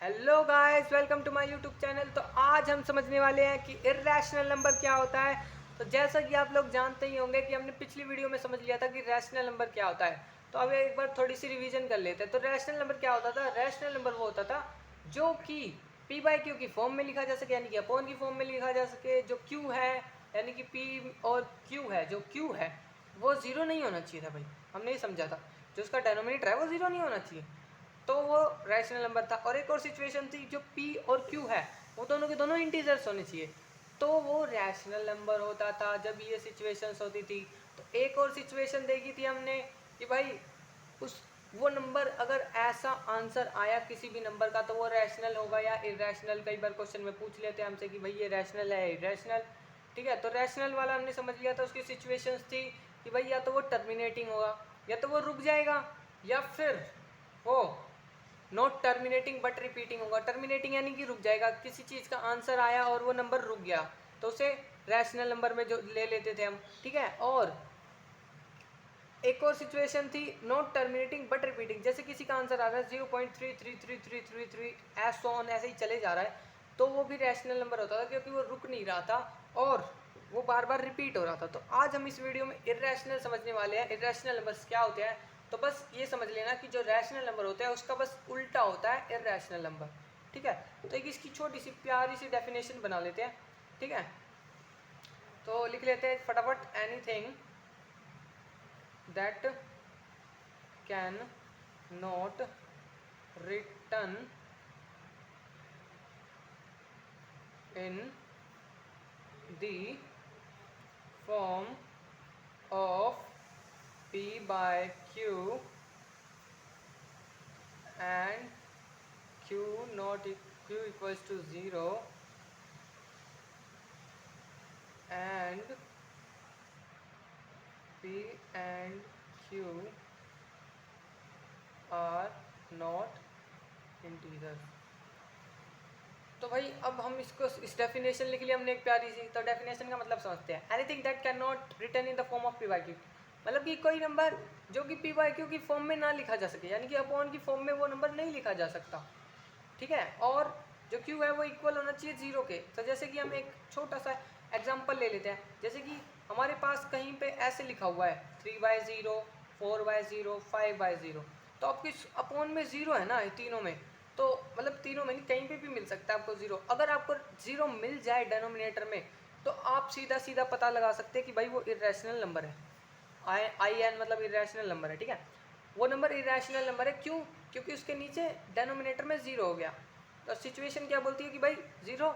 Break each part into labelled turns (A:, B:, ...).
A: Hello guys, welcome to my YouTube channel. तो आज हम समझने वाले हैं कि इर्रेशनल नंबर क्या होता है। तो जैसा कि आप लोग जानते ही होंगे कि हमने पिछली वीडियो में समझ लिया था कि रैशनल नंबर क्या होता है। तो अब एक बार थोड़ी सी रिवीजन कर लेते हैं। तो रैशनल नंबर क्या होता था? रैशनल नंबर वो होता था जो कि पी बाई क्यू की फॉर्म में लिखा जा सके, यानी कि अपॉन की फॉर्म में लिखा जा सके। जो क्यू है यानी कि पी और क्यू है, जो क्यू है वो ज़ीरो नहीं होना चाहिए था भाई। हमने ये समझा था जो उसका डेनोमिनेटर है वो ज़ीरो नहीं होना चाहिए, तो वो रैशनल नंबर था। और एक और सिचुएशन थी, जो p और q है वो दोनों के दोनों इंटीजर्स होने चाहिए, तो वो रैशनल नंबर होता था जब ये सिचुएशंस होती थी। तो एक और सिचुएशन देखी थी हमने कि भाई उस वो नंबर अगर ऐसा आंसर आया किसी भी नंबर का तो वो रैशनल होगा या इरेशनल। कई बार क्वेश्चन में पूछ लेते हैं हमसे कि भाई ये रैशनल है इरेशनल। ठीक है, तो रैशनल वाला हमने समझ लिया था। उसकी सिचुएशंस थी कि भाई या तो वो टर्मिनेटिंग होगा, या तो वो रुक जाएगा, या फिर वो नॉट टर्मिनेटिंग बट रिपीटिंग होगा। टर्मिनेटिंग यानी कि रुक जाएगा, किसी चीज़ का आंसर आया और वो नंबर रुक गया तो उसे रैशनल नंबर में जो ले लेते थे हम। ठीक है, और एक और सिचुएशन थी नॉट टर्मिनेटिंग बट रिपीटिंग। जैसे किसी का आंसर आ रहा है 0.33333 एस ऑन ऐसे ही चले जा रहा है, तो वो भी रैशनल नंबर होता था क्योंकि वो रुक नहीं रहा था और वो बार बार रिपीट हो रहा था। तो आज हम इस वीडियो में इरेशनल समझने वाले हैं। इरेशनल नंबर्स क्या होते हैं, तो बस ये समझ लेना कि जो रैशनल नंबर होता है उसका बस उल्टा होता है इरेशनल नंबर। ठीक है, तो एक इसकी छोटी सी प्यारी सी डेफिनेशन बना लेते हैं। ठीक है, तो लिख लेते हैं फटाफट। Anything that can not written in the form of p by q and q not q equals to 0 and p and q are not integers। तो भाई अब हम इसको इस डेफिनेशन लिख लिया हमने एक प्यारी सी। तो डेफिनेशन का मतलब समझते हैं। Anything that can not return in the form of P by Q, मतलब कि कोई नंबर जो कि पी बाई क्यू की फॉर्म में ना लिखा जा सके, यानी कि अपॉन की फॉर्म में वो नंबर नहीं लिखा जा सकता। ठीक है, और जो क्यू है वो इक्वल होना चाहिए जीरो के। तो जैसे कि हम एक छोटा सा एग्जाम्पल ले लेते हैं। जैसे कि हमारे पास कहीं पे ऐसे लिखा हुआ है 3/0, 4/0, 5/0, तो आपके अपॉन में ज़ीरो है ना ये तीनों में, तो मतलब तीनों में नहीं, कहीं पे भी मिल सकता है आपको ज़ीरो। अगर आपको ज़ीरो मिल जाए डेनोमिनेटर में तो आप सीधा सीधा पता लगा सकते हैं कि भाई वो इरेशनल नंबर है। आई एन मतलब इरेशनल नंबर है। ठीक है, वो नंबर इरेशनल नंबर है। क्यों? क्योंकि उसके नीचे डेनोमिनेटर में ज़ीरो हो गया। तो सिचुएशन क्या बोलती है कि भाई ज़ीरो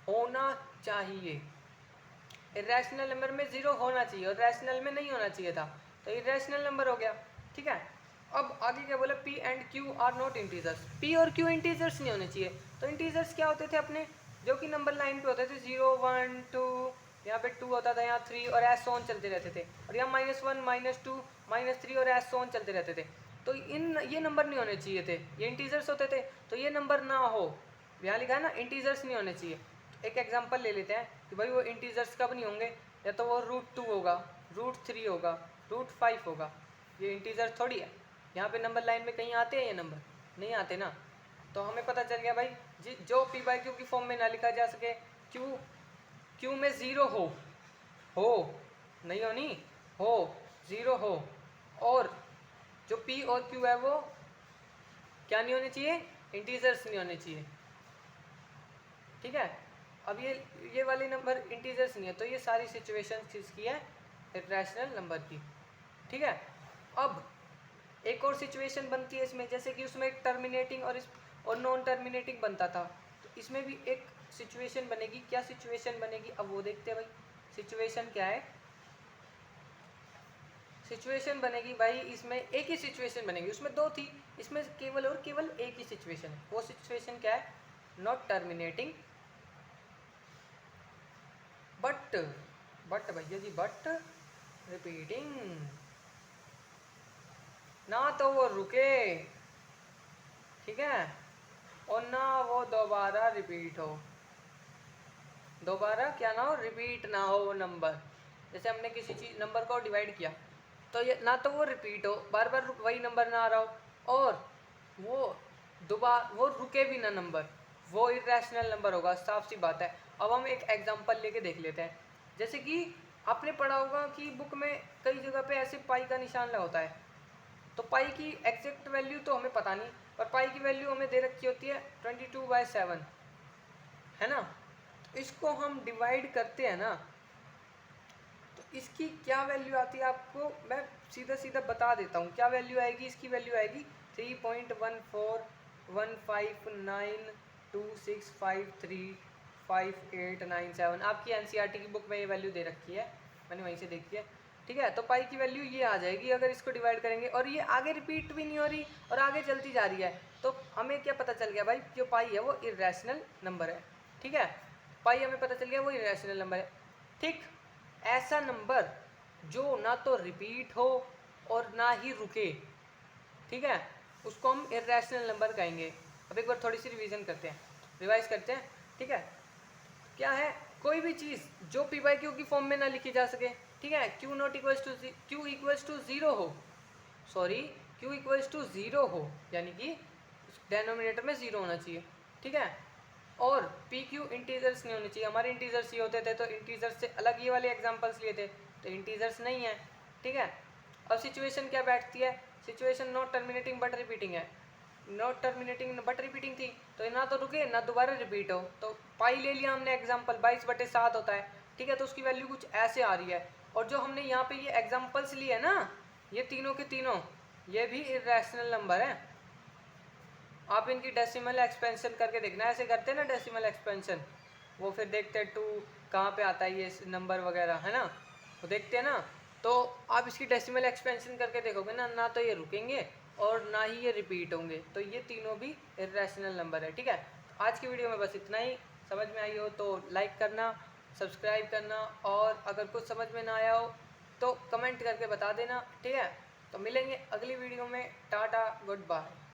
A: होना चाहिए। इरेशनल नंबर में ज़ीरो होना चाहिए और रैशनल में नहीं होना चाहिए था, तो इरेशनल नंबर हो गया। ठीक है, अब आगे क्या बोला? P and Q R not integers. P और क्यू इंटीजर्स नहीं होने चाहिए। तो इंटीजर्स क्या होते थे अपने, जो कि नंबर लाइन पे होते थे 0 1 2, यहाँ पे 2 होता था, यहाँ 3 और एस ऑन चलते रहते थे, और यहाँ -1 -2 -3 और एस ऑन चलते रहते थे। तो ये नंबर नहीं होने चाहिए थे, ये इंटीजर्स होते थे, तो ये नंबर ना हो। यहाँ लिखा है ना इंटीजर्स नहीं होने चाहिए। एक एग्जांपल ले लेते हैं कि भाई वो इंटीजर्स कब नहीं होंगे, या तो वो √2 होगा, √3 होगा, √5 होगा। ये इंटीजर थोड़ी है। यहाँ पे नंबर लाइन में कहीं आते हैं ये नंबर? नहीं आते ना। तो हमें पता चल गया भाई जो पी बाई क्यू की फॉर्म में ना लिखा जा सके, क्यू में ज़ीरो हो नहीं होनी, हो ज़ीरो हो, और जो पी और क्यू है वो क्या नहीं होने चाहिए? इंटीजर्स नहीं होने चाहिए। ठीक है, अब ये वाली नंबर इंटीजर्स नहीं है, तो ये सारी सिचुएशन किसकी है? इरेशनल नंबर की। ठीक है, अब एक और सिचुएशन बनती है इसमें, जैसे कि उसमें एक टर्मिनेटिंग और नॉन टर्मिनेटिंग बनता था। तो इसमें भी एक सिचुएशन बनेगी। क्या सिचुएशन बनेगी अब वो देखते हैं भाई। सिचुएशन क्या है? सिचुएशन बनेगी भाई, इसमें एक ही सिचुएशन बनेगी, उसमें दो थी, इसमें केवल और केवल एक ही सिचुएशन है। वो सिचुएशन क्या है? नॉट टर्मिनेटिंग बट भैया जी बट रिपीटिंग। ना तो वो रुके, ठीक है, और ना वो दोबारा रिपीट हो। दोबारा क्या ना हो? रिपीट ना हो वो नंबर। जैसे हमने किसी चीज नंबर को डिवाइड किया, तो ये ना तो वो रिपीट हो, बार बार वही नंबर ना आ रहा हो, और वो दोबारा वो रुके भी ना नंबर, वो इरेशनल नंबर होगा, साफ सी बात है। अब हम एक एग्जांपल लेके देख लेते हैं। जैसे कि आपने पढ़ा होगा कि बुक में कई जगह पे ऐसे पाई का निशान लगा होता है, तो पाई की एग्जैक्ट वैल्यू तो हमें पता नहीं, पर पाई की वैल्यू हमें दे रखी होती है 22/7, है ना। तो इसको हम डिवाइड करते हैं ना, तो इसकी क्या वैल्यू आती है आपको मैं सीधा सीधा बता देता हूँ। क्या वैल्यू आएगी इसकी? वैल्यू आएगी 3.141592653589 आपकी एनसीईआरटी की बुक में ये वैल्यू दे रखी है, मैंने वहीं से देखी है। ठीक है, तो पाई की वैल्यू ये आ जाएगी अगर इसको डिवाइड करेंगे, और ये आगे रिपीट भी नहीं हो रही और आगे चलती जा रही है, तो हमें क्या पता चल गया भाई, जो पाई है वो इरेशनल नंबर है। ठीक है, पाई हमें पता चल गया वो इरेशनल नंबर है। ठीक, ऐसा नंबर जो ना तो रिपीट हो और ना ही रुके, ठीक है, उसको हम इरेशनल नंबर कहेंगे। अब एक बार थोड़ी सी रिवीजन करते हैं, रिवाइज करते हैं। ठीक है, क्या है, कोई भी चीज़ जो पी बाई क्यू की फॉर्म में ना लिखी जा सके। ठीक है, Q not equals to Q equals to zero हो, sorry Q equals to zero हो, यानी कि डेनोमिनेटर में ज़ीरो होना चाहिए। ठीक है, और पी क्यू इंटीजर्स नहीं होने चाहिए। हमारे इंटीजर्स ये होते थे, तो इंटीजर्स से अलग ये वाले एग्जांपल्स लिए थे, तो इंटीजर्स नहीं है। ठीक है, अब सिचुएशन क्या बैठती है, situation not terminating but repeating है। नॉट टर्मिनेटिंग बट रिपीटिंग थी, तो ना तो रुके ना दोबारा रिपीट हो, तो पाई ले लिया हमने एग्जाम्पल 22/7 होता है। ठीक है, तो उसकी वैल्यू कुछ ऐसे आ रही है। और जो हमने यहाँ पे ये एग्जाम्पल्स लिए ना, ये तीनों के तीनों ये भी इरेशनल नंबर है। आप इनकी डेसिमल एक्सपेंशन करके देखना, ऐसे करते हैं ना डेसिमल एक्सपेंशन, वो फिर देखते हैं 2 कहाँ पे आता है ये नंबर वगैरह, है ना, वो देखते हैं ना। तो आप इसकी डेसिमल एक्सपेंशन करके देखोगे ना, ना तो ये रुकेंगे और ना ही ये रिपीट होंगे, तो ये तीनों भी इरेशनल नंबर है। ठीक है, आज की वीडियो में बस इतना ही। समझ में आई हो तो लाइक करना, सब्सक्राइब करना, और अगर कुछ समझ में ना आया हो तो कमेंट करके बता देना। ठीक है, तो मिलेंगे अगली वीडियो में। Tata, good bye.